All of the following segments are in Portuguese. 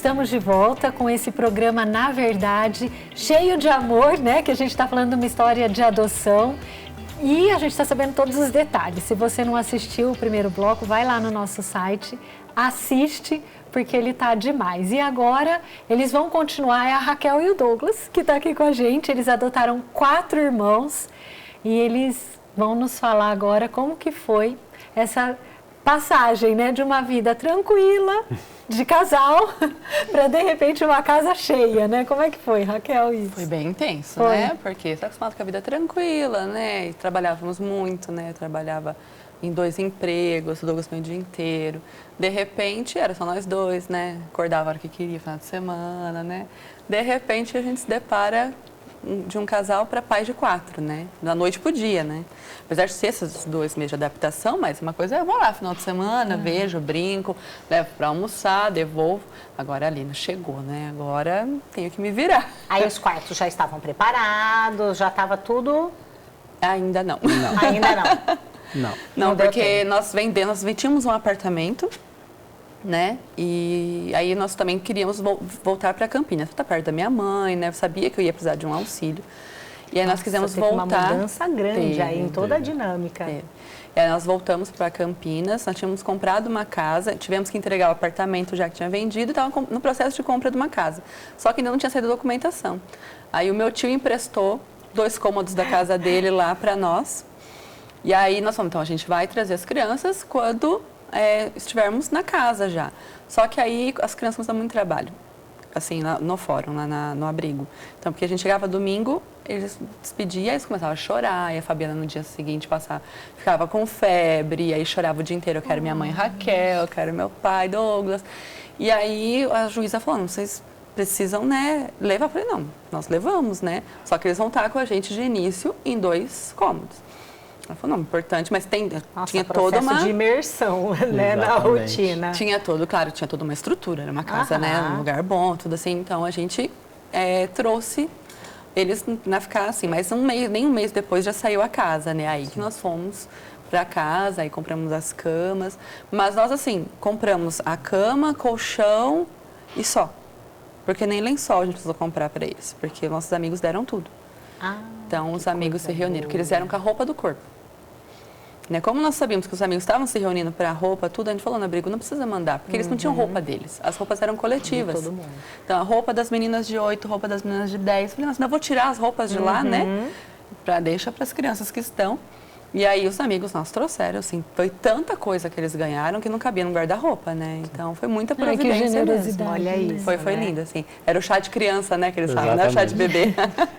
Estamos de volta com esse programa, na verdade, cheio de amor, né? Que a gente está falando de uma história de adoção e a gente está sabendo todos os detalhes. Se você não assistiu o primeiro bloco, vai lá no nosso site, assiste, porque ele tá demais. E agora eles vão continuar, é a Raquel e o Douglas, que tá aqui com a gente. Eles adotaram 4 irmãos e eles vão nos falar agora como que foi essa passagem, né, de uma vida tranquila, de casal, para de repente uma casa cheia, né? Como é que foi, Raquel, isso? Foi bem intenso, Foi. né? Porque você está acostumado com a vida tranquila, né? E trabalhávamos muito, né? Eu trabalhava em 2 empregos, o Douglas foi o dia inteiro. De repente, era só nós 2, né? Acordava a hora que queria, final de semana, né? De repente, a gente se depara de um casal para pais de 4, né? Da noite pro dia, né? Apesar de ser esses 2 meses de adaptação, mas uma coisa é eu vou lá final de semana, vejo, brinco, levo para almoçar, devolvo. Agora a Lina chegou, né? Agora tenho que me virar. Aí os quartos já estavam preparados, já estava tudo... Ainda não. Ainda não. Não, porque nós vendíamos um apartamento, né? E aí nós também queríamos voltar para Campinas. Tá perto da minha mãe, né? Eu sabia que eu ia precisar de um auxílio. E aí nós quisemos voltar. Uma mudança grande aí em toda a dinâmica. E aí nós voltamos para Campinas, nós tínhamos comprado uma casa, tivemos que entregar o apartamento já que tinha vendido e estava no processo de compra de uma casa. Só que ainda não tinha saído a documentação. Aí o meu tio emprestou 2 cômodos da casa dele lá para nós. E aí nós falamos, então a gente vai trazer as crianças quando estivermos na casa já. Só que aí as crianças começam muito trabalho, assim, no fórum, lá no abrigo. Então, porque a gente chegava domingo, eles despediam, eles começavam a chorar, e a Fabiana no dia seguinte ficava com febre, e aí chorava o dia inteiro, eu quero minha mãe Raquel, eu quero meu pai Douglas. E aí a juíza falou, vocês precisam, né, levar. Eu falei, não, nós levamos, né, só que eles vão estar com a gente de início em 2 cômodos. Ela falou, não, importante, mas tinha toda uma... de imersão, né, na rotina. Tinha toda uma estrutura, era uma casa, né, um lugar bom, tudo assim. Então, a gente trouxe eles na ficar assim, mas nem um mês depois já saiu a casa, né? Aí que nós fomos para casa, aí compramos as camas. Mas nós, assim, compramos a cama, colchão e só. Porque nem lençol a gente precisou comprar para eles, porque nossos amigos deram tudo. Então, os amigos se reuniram, porque eles vieram com a roupa do corpo. Né? Como nós sabíamos que os amigos estavam se reunindo para a roupa, tudo, a gente falou no abrigo, não precisa mandar, porque eles não tinham roupa deles. As roupas eram coletivas. De todo mundo. Então, a roupa das meninas de 8, roupa das meninas de 10. Falei, nossa, ainda vou tirar as roupas de lá, né? Deixa para as crianças que estão. E aí, os amigos nós trouxeram, assim, foi tanta coisa que eles ganharam que não cabia no guarda-roupa, né? Então, foi muita providência que generosidade, mesmo. Olha isso, Foi né? lindo, assim. Era o chá de criança, né, que eles falam, não é o chá de bebê.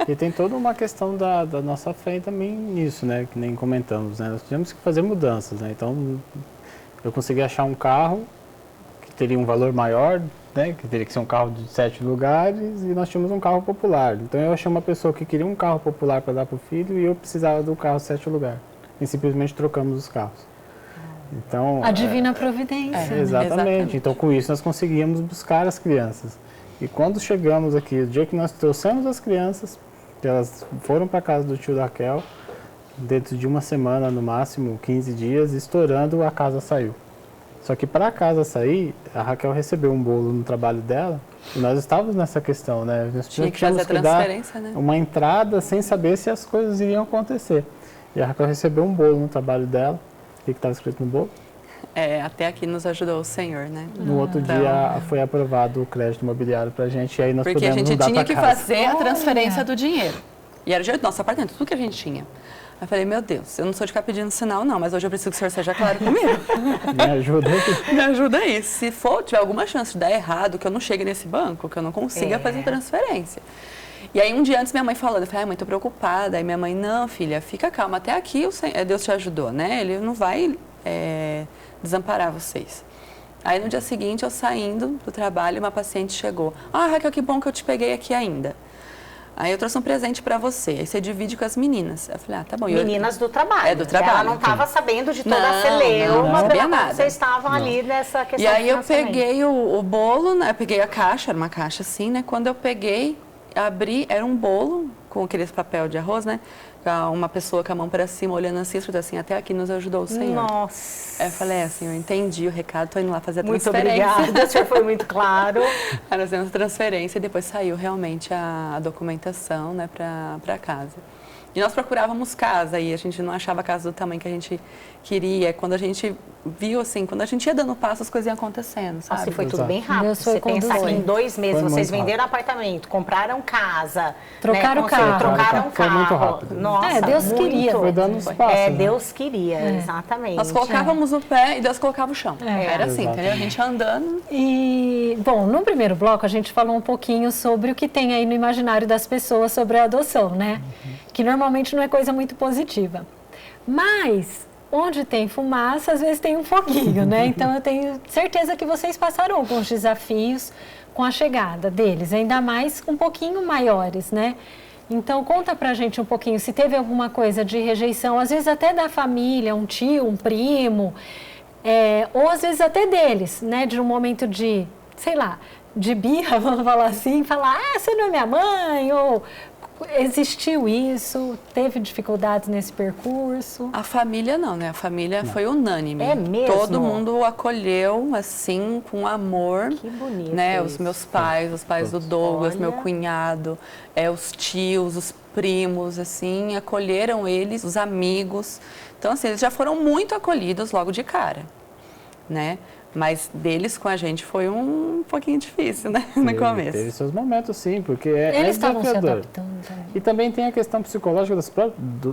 E tem toda uma questão da nossa fé também nisso, né, que nem comentamos, né? Nós tivemos que fazer mudanças, né? Então, eu consegui achar um carro que teria um valor maior, né, que teria que ser um carro de 7 lugares, e nós tínhamos um carro popular. Então, eu achei uma pessoa que queria um carro popular para dar para o filho e eu precisava do carro de 7 lugares. E simplesmente trocamos os carros. Então, a divina providência. Exatamente. Então, com isso, nós conseguíamos buscar as crianças. E quando chegamos aqui, o dia que nós trouxemos as crianças, que elas foram para a casa do tio da Raquel, dentro de uma semana, no máximo 15 dias, estourando, a casa saiu. Só que para a casa sair, a Raquel recebeu um bolo no trabalho dela, e nós estávamos nessa questão, né? Nós Tinha que fazer a transferência, né? Uma entrada sem saber se as coisas iriam acontecer. E a Raquel recebeu um bolo no trabalho dela. O que estava escrito no bolo? Até aqui nos ajudou o Senhor, né? No outro dia foi aprovado o crédito imobiliário para a gente, e aí nós porque a pudemos gente mudar tinha que casa. fazer a transferência do dinheiro. E era o dinheiro do nosso apartamento, tudo que a gente tinha. Aí eu falei, meu Deus, eu não sou de ficar pedindo sinal, não, mas hoje eu preciso que o Senhor seja claro comigo. Me ajuda aí. Me ajuda aí. Se tiver alguma chance de dar errado, que eu não chegue nesse banco, que eu não consiga fazer transferência. E aí, um dia antes, minha mãe falando, eu falei, mãe, tô preocupada. Aí minha mãe, não, filha, fica calma, até aqui Deus te ajudou, né? Ele não vai desamparar vocês. Aí, no dia seguinte, eu saindo do trabalho, uma paciente chegou. Raquel, que bom que eu te peguei aqui ainda. Aí eu trouxe um presente para você, aí você divide com as meninas. Eu falei, tá bom. Meninas do trabalho. Do trabalho. Ela não estava sabendo de toda a celeuma, não sabia nada. Vocês estavam ali nessa questão. E aí eu peguei o bolo, né? Eu peguei a caixa, era uma caixa assim, né? Quando eu peguei, abri, era um bolo com aqueles papel de arroz, né? uma pessoa com a mão para cima, olhando assim, escrito assim, até aqui nos ajudou o Senhor. Nossa! Aí eu falei assim, eu entendi o recado, tô indo lá fazer a Muito transferência. obrigada, o senhor foi muito claro. Aí nós fizemos a transferência e depois saiu realmente a documentação, né, para casa. E nós procurávamos casa e a gente não achava a casa do tamanho que a gente queria. Quando a gente viu, assim, quando a gente ia dando passo, as coisas iam acontecendo, sabe? Nossa, e foi tudo bem rápido. Deus foi Você pensar que em 2 meses Foi vocês muito venderam apartamento, compraram casa, Trocaram o carro. trocaram Foi muito carro. rápido. Nossa, Deus muito. queria. Foi dando os passos, né? Deus queria, exatamente. Nós colocávamos o pé e Deus colocava o chão. Era assim, Exatamente. entendeu? A gente andando. E, bom, no primeiro bloco a gente falou um pouquinho sobre o que tem aí no imaginário das pessoas sobre a adoção, né? Que normalmente não é coisa muito positiva. Mas, onde tem fumaça, às vezes tem um foguinho, né? Então eu tenho certeza que vocês passaram alguns desafios com a chegada deles, ainda mais um pouquinho maiores, né? Então conta pra gente um pouquinho se teve alguma coisa de rejeição, às vezes até da família, um tio, um primo, ou às vezes até deles, né? De um momento de, sei lá, de birra, vamos falar assim, falar, você não é minha mãe, ou existiu isso, teve dificuldades nesse percurso? A família não, né? A família foi unânime. É mesmo? Todo mundo o acolheu, assim, com amor. Que bonito né? isso. Os meus pais, os pais do Douglas, meu Olha. cunhado, os tios, os primos, assim, acolheram eles, os amigos. Então, assim, eles já foram muito acolhidos logo de cara, né? Mas deles com a gente foi um pouquinho difícil, né? No começo. Teve seus momentos, sim, porque Eles estavam se desafiador. adaptando também. E também tem a questão psicológica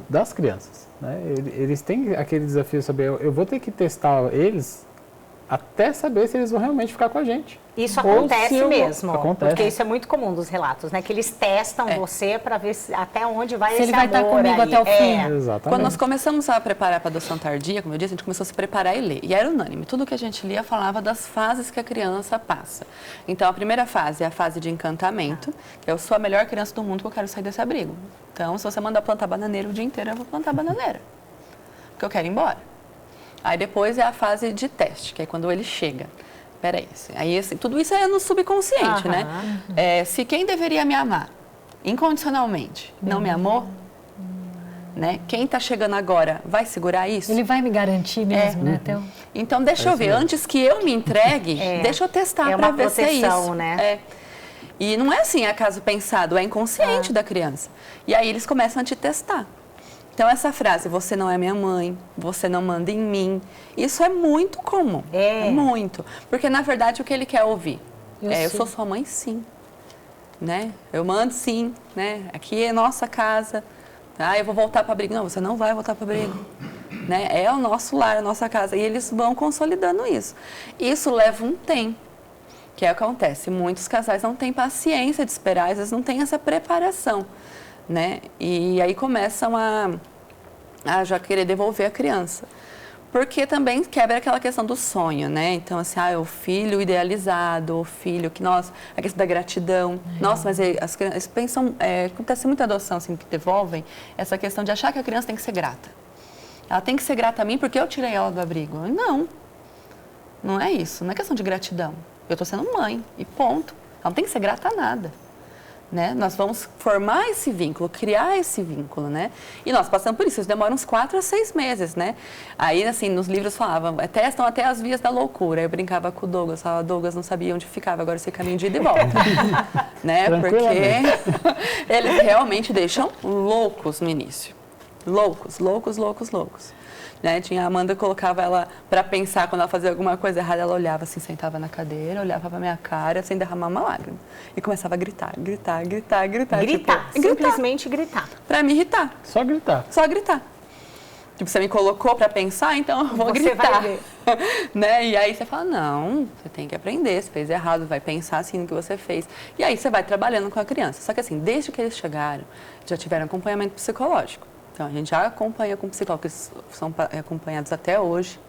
das crianças. Né? Eles têm aquele desafio de saber, eu vou ter que testar eles até saber se eles vão realmente ficar com a gente. Isso Ou acontece se eu- mesmo, Acontece. porque isso é muito comum dos relatos, né? Que eles testam você para ver até onde vai Se esse ele vai estar amor comigo aí. até o fim. Exatamente. Quando nós começamos a preparar para a adoção tardia, como eu disse, a gente começou a se preparar e ler. E era unânime. Tudo que a gente lia falava das fases que a criança passa. Então, a primeira fase é a fase de encantamento, que eu sou a melhor criança do mundo que eu quero sair desse abrigo. Então, se você mandar plantar bananeira o dia inteiro, eu vou plantar bananeira. Porque eu quero ir embora. Aí depois é a fase de teste, que é quando ele chega. Peraí, aí assim, tudo isso é no subconsciente, né? Se quem deveria me amar incondicionalmente não me amou, né? Quem está chegando agora vai segurar isso? Ele vai me garantir mesmo, né? Então, Então, deixa eu ver, antes que eu me entregue, deixa eu testar É para uma ver se é proteção, isso. né? E não é assim, acaso pensado, é inconsciente da criança. E aí eles começam a te testar. Então, essa frase, você não é minha mãe, você não manda em mim, isso é muito comum. É. Muito. Porque, na verdade, o que ele quer ouvir? Eu sim. sou sua mãe, sim. Né? Eu mando, sim. Né? Aqui é nossa casa. Eu vou voltar para abrigo. Não, você não vai voltar para abrigo. Né? É o nosso lar, a nossa casa. E eles vão consolidando isso. Isso leva um tempo. Que é o que acontece. Muitos casais não têm paciência de esperar, às vezes não têm essa preparação. Né? E aí começam a já querer devolver a criança. Porque também quebra aquela questão do sonho, né? Então, assim, o filho idealizado, o filho que, nossa, a questão da gratidão. Nossa, mas as crianças pensam, acontece muita adoção, assim, que devolvem, essa questão de achar que a criança tem que ser grata. Ela tem que ser grata a mim porque eu tirei ela do abrigo. Não, não é isso, não é questão de gratidão. Eu estou sendo mãe e ponto. Ela não tem que ser grata a nada. Né? Nós vamos formar esse vínculo, criar esse vínculo, né? E nós passamos por isso demora uns 4 a 6 meses, né? Aí, assim, nos livros falavam, testam até as vias da loucura. Eu brincava com o Douglas, falava, Douglas não sabia onde ficava, agora você caminho de ida e volta. Né? Porque eles realmente deixam loucos no início. Loucos, loucos, loucos, loucos. Né? Tinha a Amanda, colocava ela para pensar quando ela fazia alguma coisa errada, ela olhava assim, sentava na cadeira, olhava para minha cara, sem derramar uma lágrima. E começava a gritar, gritar, gritar, gritar. Gritar, tipo, simplesmente gritar. Para me irritar. Só gritar. Só gritar. Tipo, você me colocou para pensar, então eu vou Você gritar. vai ver. Né? E aí você fala, não, você tem que aprender, você fez errado, vai pensar assim no que você fez. E aí você vai trabalhando com a criança. Só que assim, desde que eles chegaram, já tiveram acompanhamento psicológico. Então, a gente já acompanha com psicólogos, que são acompanhados até hoje,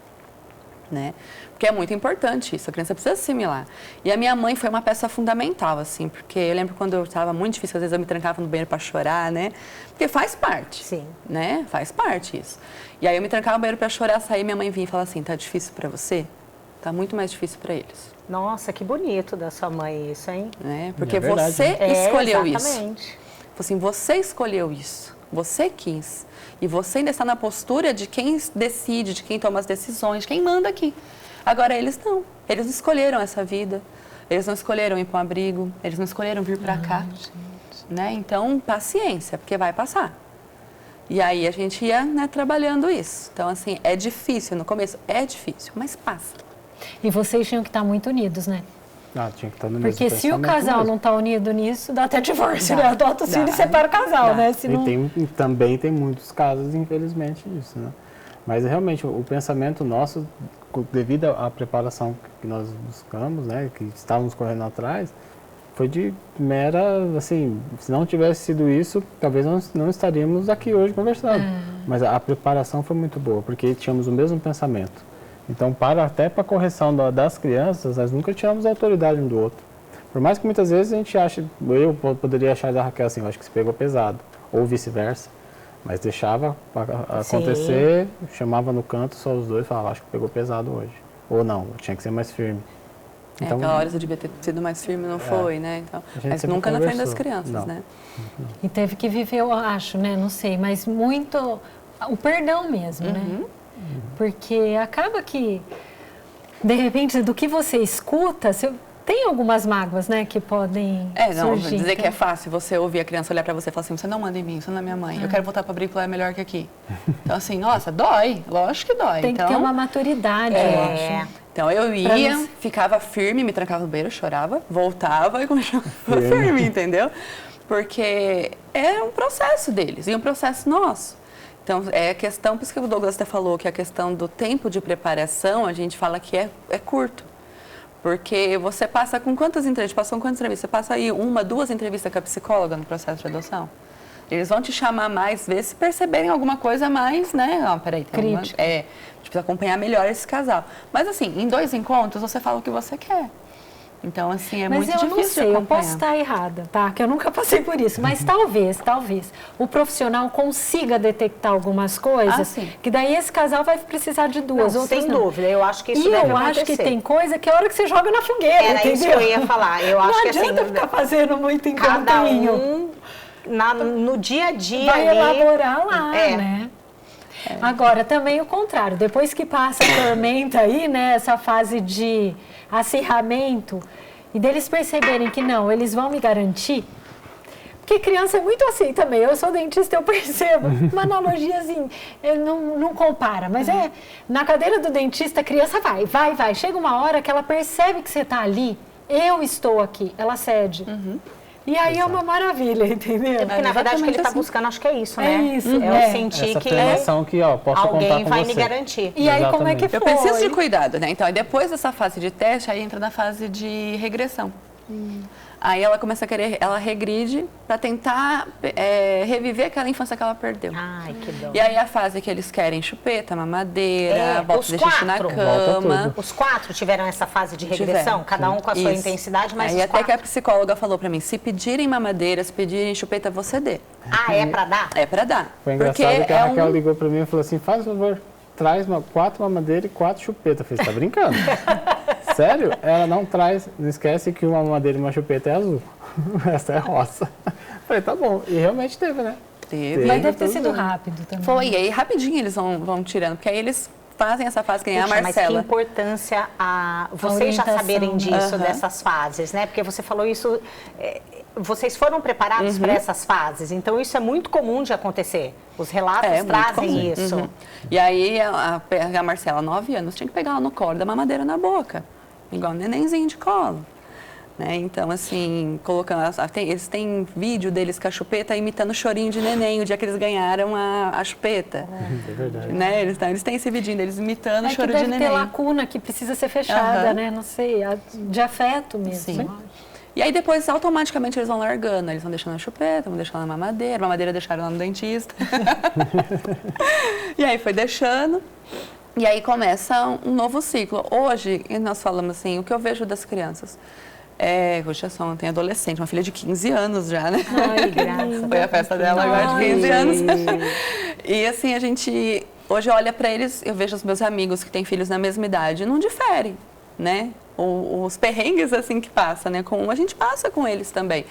né? Porque é muito importante isso, a criança precisa assimilar. E a minha mãe foi uma peça fundamental, assim, porque eu lembro quando eu estava muito difícil, às vezes eu me trancava no banheiro para chorar, né? Porque faz parte, Sim. né? Faz parte isso. E aí eu me trancava no banheiro para chorar, sair, minha mãe vinha e falava assim, tá difícil para você? Tá muito mais difícil para eles. Nossa, que bonito da sua mãe isso, hein? Né? Porque verdade, você né? escolheu isso. Exatamente. Assim, você escolheu isso. Você quis. E você ainda está na postura de quem decide, de quem toma as decisões, de quem manda aqui. Agora, eles não. Eles não escolheram essa vida. Eles não escolheram ir para um abrigo. Eles não escolheram vir para cá. Né? Então, paciência, porque vai passar. E aí, a gente ia, né, trabalhando isso. Então, assim, é difícil. No começo, é difícil, mas passa. E vocês tinham que estar muito unidos, né? Tinha que estar no mesmo Porque se o casal mesmo. não está unido nisso, dá até divórcio, né? Adota os filhos e separa o casal, né? Se não... Também tem muitos casos, infelizmente, disso, né? Mas realmente o pensamento nosso, devido à preparação que nós buscamos, né, que estávamos correndo atrás, foi de mera, assim, se não tivesse sido isso, talvez nós não estaríamos aqui hoje conversando. Mas a preparação foi muito boa, porque tínhamos o mesmo pensamento. Então, até para a correção das crianças, nós nunca tiramos a autoridade um do outro. Por mais que muitas vezes a gente ache, eu poderia achar da Raquel assim, eu acho que se pegou pesado, ou vice-versa. Mas deixava acontecer, chamava no canto só os dois e falava, acho que pegou pesado hoje. Ou não, tinha que ser mais firme. Então, aquela hora eu devia ter sido mais firme, não foi, né? Então, mas nunca na frente das crianças, né? E teve que viver, eu acho, né? Não sei, mas muito o perdão mesmo, né? Porque acaba que, de repente, do que você escuta, tem algumas mágoas, né, que podem surgir. Dizer que é fácil você ouvir a criança olhar para você e falar assim, você não manda em mim, você não é minha mãe, eu quero voltar para abrigo lá é melhor que aqui. Então, assim, nossa, dói, lógico que dói. Tem que ter uma maturidade, eu acho. Então, eu ia, ficava firme, me trancava no banheiro, chorava, voltava e continuava firme, entendeu? Porque é um processo deles e um processo nosso. Então, é a questão, por isso que o Douglas até falou que a questão do tempo de preparação, a gente fala que é curto. Porque você passa com quantas entrevistas? Passou com quantas entrevistas? Você passa aí 1, 2 entrevistas com a psicóloga no processo de adoção? Eles vão te chamar mais vezes se perceberem alguma coisa mais, né? Peraí, tem a gente precisa acompanhar melhor esse casal. Mas assim, em 2 encontros você fala o que você quer. Então, assim, muito difícil de acompanhar. Mas eu posso estar errada, tá? Que eu nunca passei por isso. Mas talvez, o profissional consiga detectar algumas coisas, que daí esse casal vai precisar de 2. Não, sem dúvida, eu acho que isso deve acontecer. E eu acho que tem coisa que é a hora que você joga na fogueira, entendeu? Isso que eu ia falar. Eu acho não que adianta ficar fazendo muito encontrinho. Cada um, no dia a dia vai elaborar lá, né? Agora, também o contrário. Depois que passa a tormenta aí, né? Essa fase de acirramento e deles perceberem que não, eles vão me garantir. Porque criança é muito assim também. Eu sou dentista, eu percebo. Uma analogia assim, não compara. Mas na cadeira do dentista, a criança vai. Chega uma hora que ela percebe que você está ali. Eu estou aqui. Ela cede. E aí é uma maravilha, entendeu? Porque, na verdade, o que ele está buscando, acho que é isso, né? É isso. Eu sentir que posso alguém contar vai com me garantir. E aí, como é que foi? Eu preciso de cuidado, né? Então, depois dessa fase de teste, aí entra na fase de regressão. Aí ela começa a querer, ela regride para tentar reviver aquela infância que ela perdeu. Ai, que dó. E aí a fase que eles querem chupeta, mamadeira, volta de xixi na cama. Os 4 tiveram essa fase de regressão? Cada um com a sua intensidade, mas aí os até 4. que a psicóloga falou para mim, se pedirem mamadeira, se pedirem chupeta, você dê. É para dar? É para dar. Foi engraçado que a Raquel ligou para mim e falou assim, faz favor, traz 4 mamadeiras e 4 chupetas. Eu falei, você tá brincando? Sério? Ela não traz, não esquece que uma mamadeira e uma chupeta é azul. Essa é roça. Falei, tá bom. E realmente teve, né? Teve. Mas deve ter sido rápido também. Foi, e aí rapidinho eles vão tirando, porque aí eles fazem essa fase que nem a Marcela. Mas que importância vocês já saberem disso, dessas fases, né? Porque você falou isso, vocês foram preparados para essas fases, então isso é muito comum de acontecer. Os relatos trazem isso. E aí a Marcela, 9 anos, tinha que pegar ela no colo, dar mamadeira na boca, igual um nenenzinho de colo. Né? Então, assim, colocando. Eles têm vídeo deles com a chupeta imitando o chorinho de neném, o dia que eles ganharam a chupeta. É verdade. Né? Eles têm esse vidinho deles imitando o choro que deve de neném. ter lacuna que precisa ser fechada, né? Não sei, de afeto mesmo. Sim. E aí depois, automaticamente, eles vão largando. Eles vão deixando a chupeta, vão deixando a mamadeira. A mamadeira deixaram lá no dentista. E aí foi deixando. E aí começa um novo ciclo. Hoje, nós falamos assim, o que eu vejo das crianças. Hoje tem adolescente, uma filha de 15 anos já, né? Ai, graças. Foi a festa dela agora de 15 anos. E assim, a gente hoje olha para eles, eu vejo os meus amigos que têm filhos na mesma idade, não diferem. né? Os perrengues assim que passa, né? A gente passa com eles também.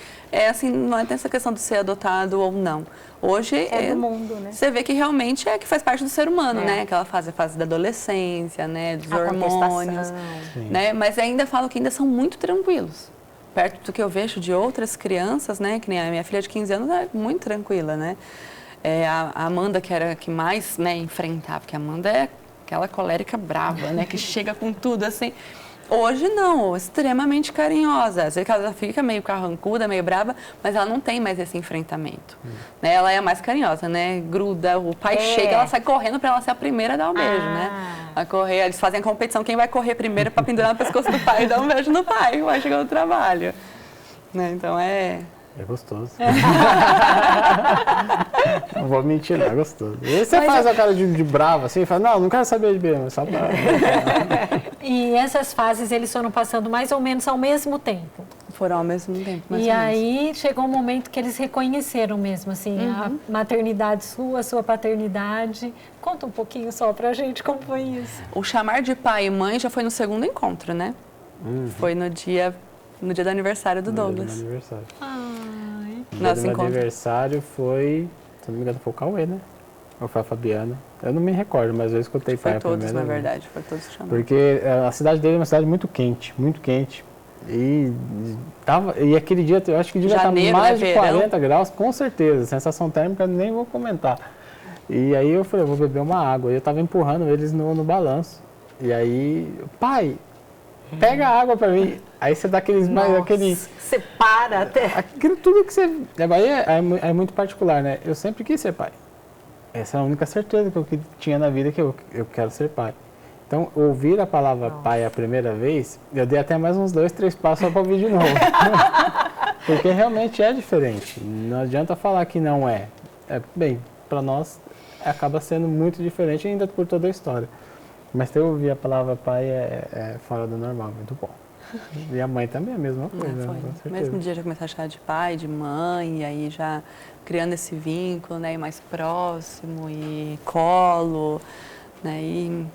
Assim, não é essa questão de ser adotado ou não. Hoje do mundo, né? Você vê que realmente que faz parte do ser humano, né? Aquela fase da adolescência, né? Dos hormônios, né? Mas ainda falo que ainda são muito tranquilos. Perto do que eu vejo de outras crianças, né? Que nem a minha filha de 15 anos é muito tranquila, né? A Amanda, que era a que mais, né, enfrentava, porque a Amanda é aquela colérica brava, né? Que chega com tudo, assim. Hoje não, extremamente carinhosa. Às vezes ela fica meio carrancuda, meio brava, mas ela não tem mais esse enfrentamento. Né? Ela é a mais carinhosa, né? Gruda, o pai chega, ela sai correndo para ela ser a primeira a dar um beijo, né? A correr, eles fazem a competição, quem vai correr primeiro para pendurar no pescoço do pai e dar um beijo no pai, vai chegar no trabalho. Né? Então É gostoso. Não vou mentir, não, é gostoso. E você faz a cara de bravo assim, fala, não quero saber de beijo, só pra... E essas fases eles foram passando mais ou menos ao mesmo tempo? Foram ao mesmo tempo, mais E ou menos. aí chegou um momento que eles reconheceram mesmo, assim, a maternidade sua, a sua paternidade. Conta um pouquinho só pra gente como foi isso. O chamar de pai e mãe já foi no segundo encontro, né? Foi no dia do aniversário do Douglas. No aniversário. Nosso No encontro. aniversário foi, se não me engano, foi o Cauê, né? Ou foi a Fabiana? Eu não me recordo, mas eu escutei pai a Foi todos, primeira na vez. verdade, foi todos chamados. Porque a cidade dele é uma cidade muito quente, muito quente. E aquele dia, eu acho que devia estar mais de 40 graus, com certeza. Sensação térmica, nem vou comentar. E aí eu falei, eu vou beber uma água. E eu tava empurrando eles no balanço. E aí, pai, pega a água pra mim. Aí você dá aqueles... Você para até... Aquilo tudo que você... Aí é muito particular, né? Eu sempre quis ser pai. Essa é a única certeza que eu tinha na vida, que eu quero ser pai. Então, ouvir a palavra pai a primeira vez, eu dei até mais uns 2, 3 passos só para ouvir de novo. Porque realmente é diferente. Não adianta falar que não é. Bem, para nós acaba sendo muito diferente ainda por toda a história. Mas ter ouvir a palavra pai é fora do normal, muito bom. E a mãe também é a mesma coisa, Foi. com certeza. No mesmo dia já comecei a chamar de pai, de mãe, e aí já criando esse vínculo, né, e mais próximo, e colo, né, e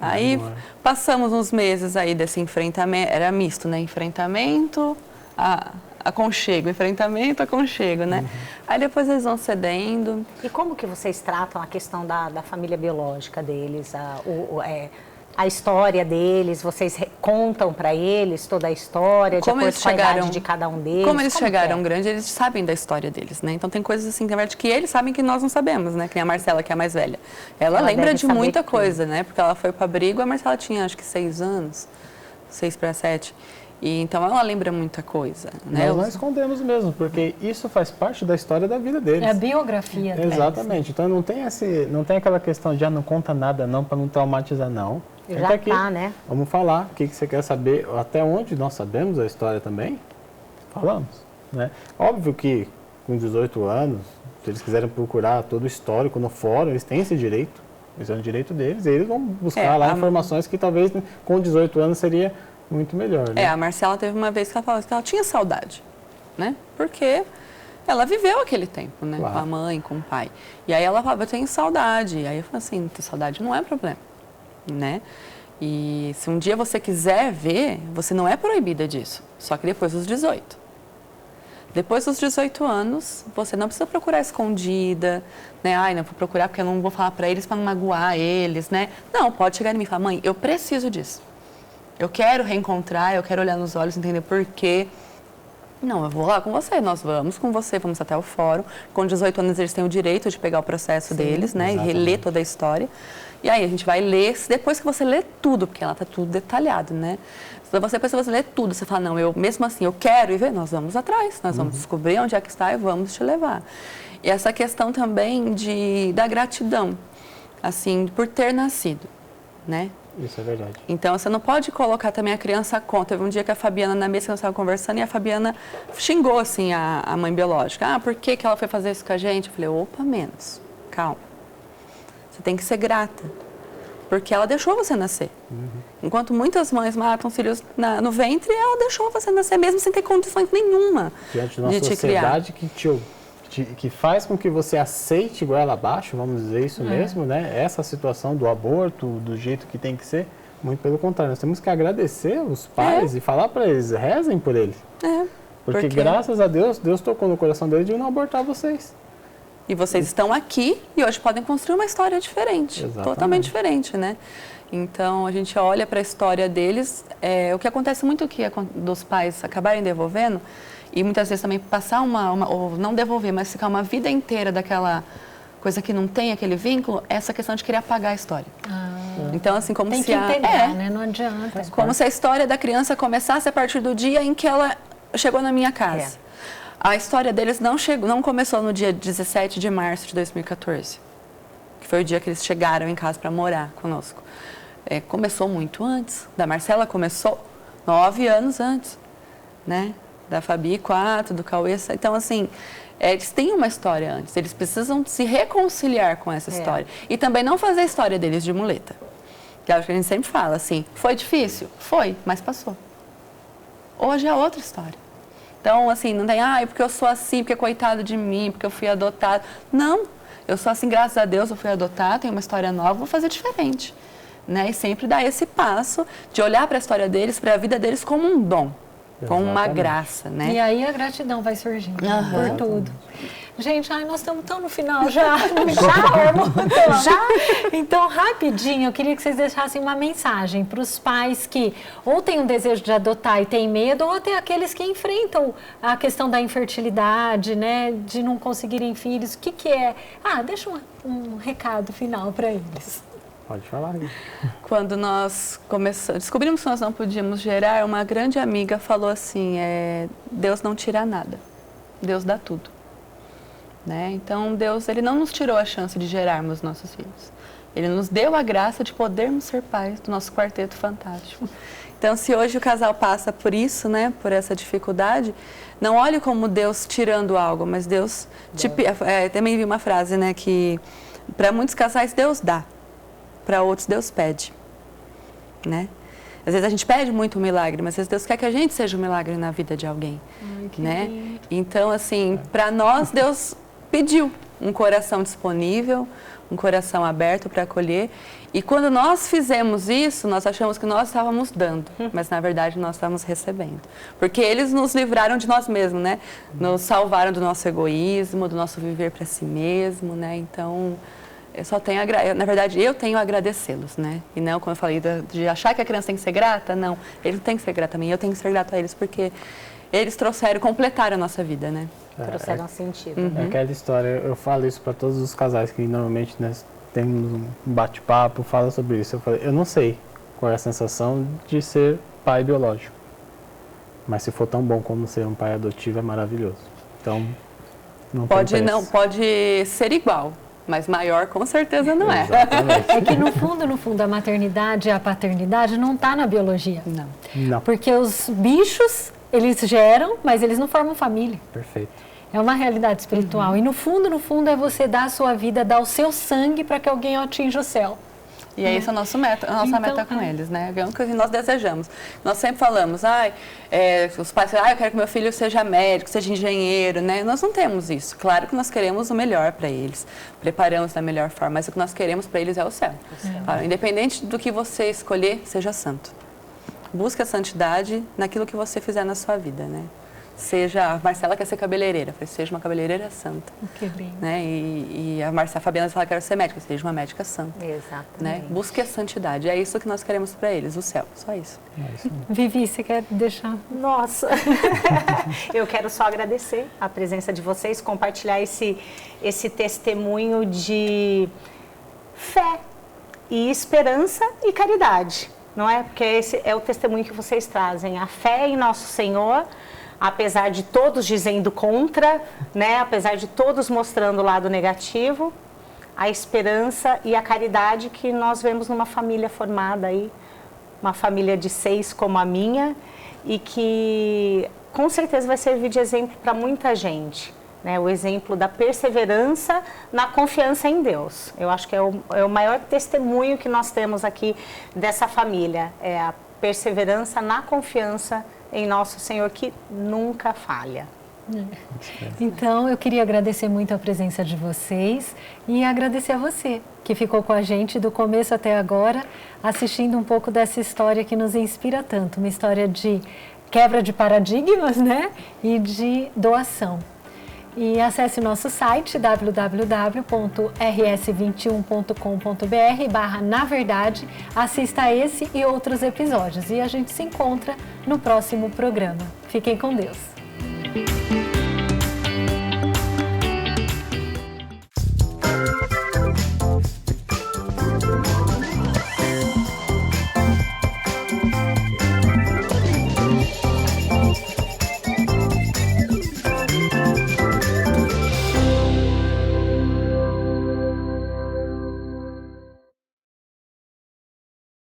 aí passamos uns meses aí desse enfrentamento, era misto, né, enfrentamento, aconchego, enfrentamento, aconchego, né. Aí depois eles vão cedendo. E como que vocês tratam a questão da família biológica deles, a história deles, vocês contam para eles toda a história, de acordo com a idade de cada um deles? Como eles chegaram grandes, eles sabem da história deles, né? Então tem coisas assim, na verdade, que eles sabem que nós não sabemos, né? Que nem a Marcela, que é a mais velha. Ela lembra de muita coisa, né? Porque ela foi para abrigo, a Marcela tinha acho que 6 anos, 6 para 7. E então ela lembra muita coisa, né? Nós não escondemos mesmo, porque isso faz parte da história da vida deles. É a biografia deles. Exatamente. Então não tem aquela questão de não conta nada não, para não traumatizar, não. Já aqui, tá, né? Vamos falar, o que você quer saber, até onde nós sabemos a história também, falamos, né? Óbvio que com 18 anos, se eles quiserem procurar todo o histórico no fórum, eles têm esse direito, esse é o direito deles, e eles vão buscar lá informações que talvez com 18 anos seria muito melhor, né? A Marcela teve uma vez que ela falou que ela tinha saudade, né? Porque ela viveu aquele tempo, né? Claro. Com a mãe, com o pai. E aí ela falava, eu tenho saudade. E aí eu falei assim, ter saudade não é problema, né? E se um dia você quiser ver, você não é proibida disso. Só que depois dos 18. Depois dos 18 anos, você não precisa procurar escondida, né? Ai, não vou procurar porque eu não vou falar pra eles para não magoar eles, né? Não, pode chegar em mim e falar, mãe, eu preciso disso. Eu quero reencontrar, eu quero olhar nos olhos, entender por quê. Não, eu vou lá com você, nós vamos com você, vamos até o fórum. Com 18 anos eles têm o direito de pegar o processo deles, né? Exatamente. E reler toda a história. E aí a gente vai ler, depois que você lê tudo, porque lá está tudo detalhado, né? Depois que você lê tudo, você fala, não, eu mesmo assim, eu quero ir ver, nós vamos atrás, nós vamos descobrir onde é que está e vamos te levar. E essa questão também da gratidão, assim, por ter nascido, né? Isso é verdade. Então, você não pode colocar também a criança contra. Teve um dia que a Fabiana, na mesa, nós estávamos conversando, e a Fabiana xingou, assim, a mãe biológica. Por que ela foi fazer isso com a gente? Eu falei, opa, menos, calma. Você tem que ser grata, porque ela deixou você nascer. Enquanto muitas mães matam os filhos no ventre, ela deixou você nascer, mesmo sem ter condições nenhuma diante de te criar. Sociedade que faz com que você aceite goela abaixo, vamos dizer isso mesmo, né? Essa situação do aborto, do jeito que tem que ser, Muito pelo contrário, nós temos que agradecer os pais e falar para eles, rezem por ele. Porque graças a Deus, Deus tocou no coração deles de não abortar vocês. E vocês estão aqui e hoje podem construir uma história diferente, totalmente diferente, né? Então, a gente olha para a história deles, o que acontece muito que dos pais acabarem devolvendo, e muitas vezes também passar ou não devolver, mas ficar uma vida inteira daquela coisa que não tem aquele vínculo, é essa questão de querer apagar a história. Então, assim, como tem se que integrar, né? Não adianta. Como se a história da criança começasse a partir do dia em que ela chegou na minha casa. A história deles não começou no dia 17 de março de 2014, que foi o dia que eles chegaram em casa para morar conosco. Começou muito antes. Da Marcela começou 9 anos antes, né? Da Fabi 4, do Cauê. Então, assim, eles têm uma história antes. Eles precisam se reconciliar com essa história. E também não fazer a história deles de muleta. Que é o que a gente sempre fala, assim, foi difícil? Foi, mas passou. Hoje é outra história. Então, assim, não tem, porque eu sou assim, porque coitado de mim, porque eu fui adotado. Não, eu sou assim, graças a Deus, eu fui adotado, tenho uma história nova, vou fazer diferente. Né? E sempre dar esse passo de olhar para a história deles, para a vida deles como um dom, como uma graça, né? E aí a gratidão vai surgindo por tudo. Gente, nós estamos tão no final já. Então, rapidinho, eu queria que vocês deixassem uma mensagem para os pais que ou têm um desejo de adotar e têm medo, ou até aqueles que enfrentam a questão da infertilidade, né? De não conseguirem filhos. O que é? Deixa um recado final para eles. Pode falar. Quando nós descobrimos que nós não podíamos gerar, uma grande amiga falou assim, Deus não tira nada, Deus dá tudo. Né? Então, Deus, Ele não nos tirou a chance de gerarmos nossos filhos. Ele nos deu a graça de podermos ser pais do nosso quarteto fantástico. Então, se hoje o casal passa por isso, né, por essa dificuldade, não olhe como Deus tirando algo, mas Deus... também vi uma frase, né, que para muitos casais Deus dá, para outros Deus pede. Né? Às vezes a gente pede muito um milagre, mas às vezes Deus quer que a gente seja um milagre na vida de alguém. Né? Então, assim, para nós, Deus pediu um coração disponível, um coração aberto para acolher. E quando nós fizemos isso, nós achamos que nós estávamos dando, mas na verdade nós estávamos recebendo. Porque eles nos livraram de nós mesmos, né? Nos salvaram do nosso egoísmo, do nosso viver para si mesmo, né? Então, na verdade, eu tenho a agradecê-los, né? E não, como eu falei, de achar que a criança tem que ser grata, não. Ele tem que ser grato a mim, eu tenho que ser grato a eles, porque eles completaram a nossa vida, né? Trouxeram sentido. É aquela história, eu falo isso para todos os casais que normalmente nós temos um bate-papo, fala sobre isso. Eu não sei qual é a sensação de ser pai biológico, mas se for tão bom como ser um pai adotivo, é maravilhoso. Então, pode ser igual, mas maior com certeza não é. É que no fundo, a maternidade e a paternidade não está na biologia. Não. Porque os bichos, eles geram, mas eles não formam família. Perfeito. É uma realidade espiritual. E no fundo é você dar a sua vida, dar o seu sangue para que alguém atinja o céu. E é isso a nossa meta com eles, né? É uma coisa que nós desejamos. Nós sempre falamos, os pais falam, eu quero que meu filho seja médico, seja engenheiro, né? Nós não temos isso. Claro que nós queremos o melhor para eles, preparamos da melhor forma, mas o que nós queremos para eles é o céu. Independente do que você escolher, seja santo. Busque a santidade naquilo que você fizer na sua vida, né? A Marcela quer ser cabeleireira, seja uma cabeleireira santa. Que lindo. Né? E a Fabiana fala que quer ser médica, seja uma médica santa. Exatamente. Né? Busque a santidade, é isso que nós queremos para eles, o céu, só isso. Vivi, você quer deixar? Nossa, eu quero só agradecer a presença de vocês, compartilhar esse testemunho de fé e esperança e caridade, não é? Porque esse é o testemunho que vocês trazem, a fé em nosso Senhor, apesar de todos dizendo contra, né? Apesar de todos mostrando o lado negativo, a esperança e a caridade que nós vemos numa família formada aí, uma família de 6 como a minha, e que com certeza vai servir de exemplo para muita gente, né? O exemplo da perseverança na confiança em Deus. Eu acho que é o maior testemunho que nós temos aqui dessa família, é a perseverança na confiança em nosso Senhor, que nunca falha. Então, eu queria agradecer muito a presença de vocês e agradecer a você que ficou com a gente do começo até agora, assistindo um pouco dessa história que nos inspira tanto, uma história de quebra de paradigmas, né? E de doação. E acesse nosso site www.rs21.com.br/naverdade, assista a esse e outros episódios. E a gente se encontra no próximo programa. Fiquem com Deus.